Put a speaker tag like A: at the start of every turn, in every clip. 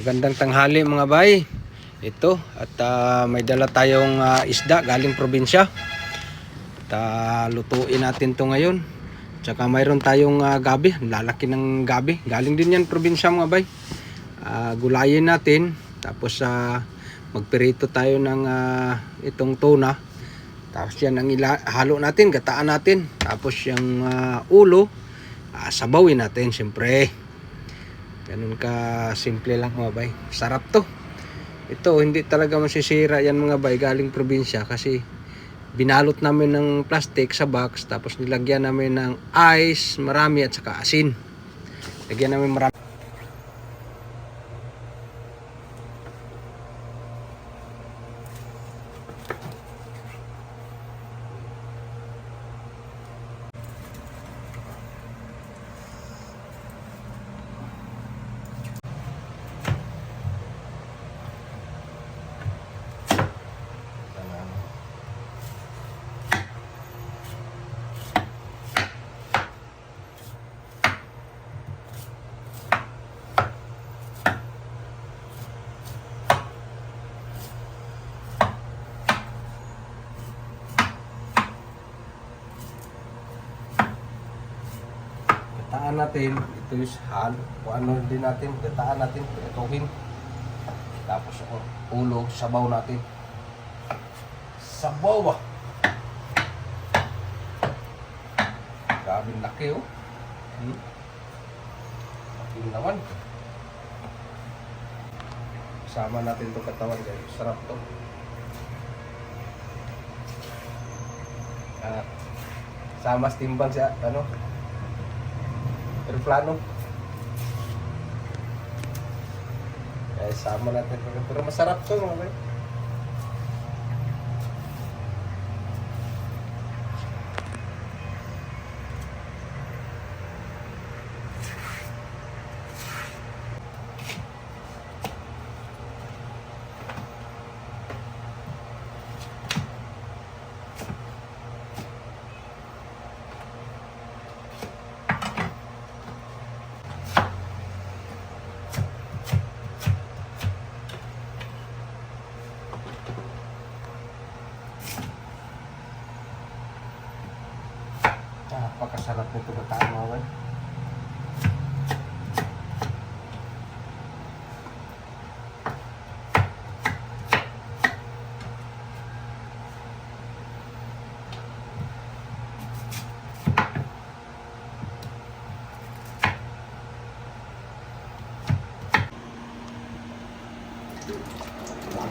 A: Magandang tanghali mga bay. Ito at may dala tayong isda galing probinsya. At lutuin natin to ngayon. Tsaka mayroon tayong gabi, lalaki ng gabi. Galing din yan probinsya mga bay. Gulayin natin tapos magperito tayo ng itong tuna. Tapos yan ang halo natin, gataan natin. Tapos yung ulo, sabawin natin siyempre. Ganun ka simple lang mga bay. Sarap to. Ito hindi talaga masisira yan mga bay, galing probinsya kasi binalot namin ng plastic sa box tapos nilagyan namin ng ice, marami at saka asin. Lagyan namin marami. Gataan natin, ito yung halo. Kung ano din natin, gataan natin, ituhin. Tapos ulo, sabaw natin. Sabaw! Grabing laki oh. Laki naman. Sama natin ito katawan guys. Sarap to. Sama timbang siya, aeroplano. Sama natin. Pero masarap to mga bay. Napakasarap nito gataan mga bay.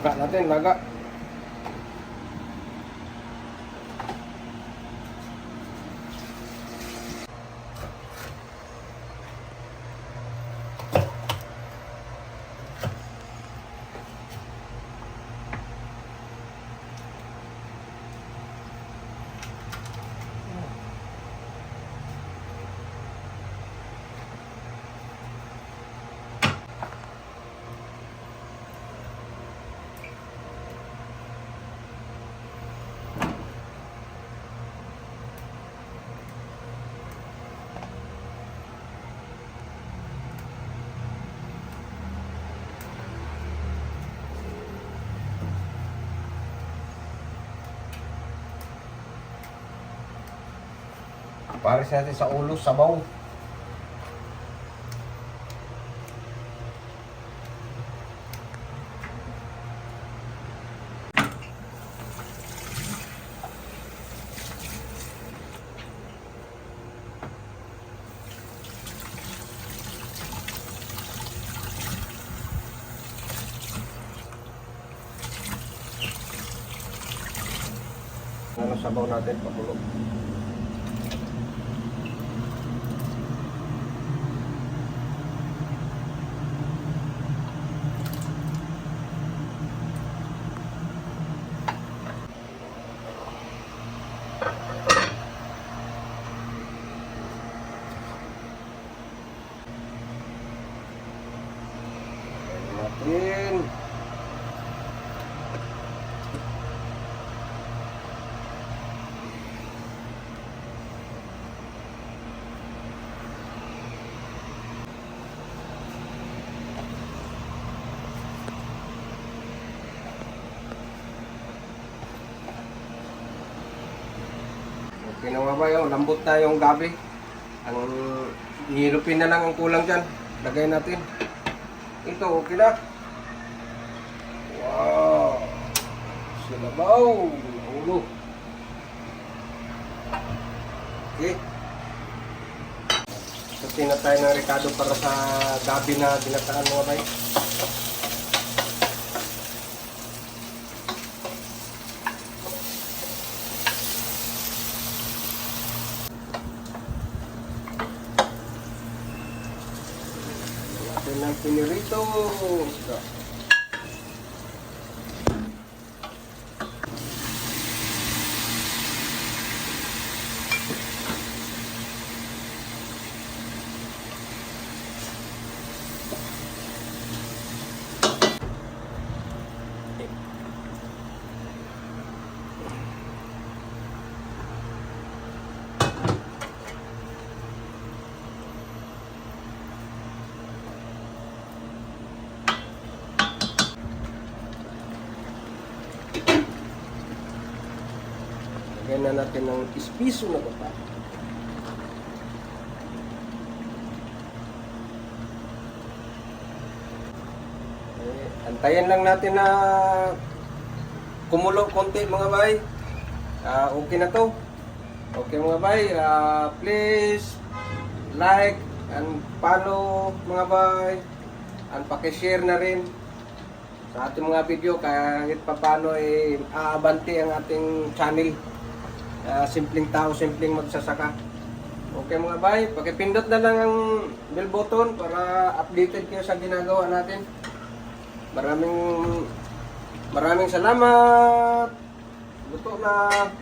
A: Laga natin, laga. Pares natin sa ulo, sabaw. Sabaw natin, pakulo. Natin. Okay na mga bay, oh, lambot na yung gabi. Ang ihilupin na lang ang kulang dyan. Lagay natin. Ito, okay na. Wow! Sinabaw! Naulo. Okay. Satin na tayo ng ricado para sa gabi na dinataan mga bay. Natin ng pinirito. Lagyan na natin ng ispiso na bata. Antayin lang natin na kumulo konti mga bay. Okay na to. Okay mga bay. Please like and follow mga bay. And pakishare na rin sa ating mga video kahit papano aabante ang ating channel. Simpleng tao, simpleng magsasaka. Okay mga bay, pakipindot na lang ang bell button para updated kayo sa ginagawa natin. Maraming salamat. Luto na.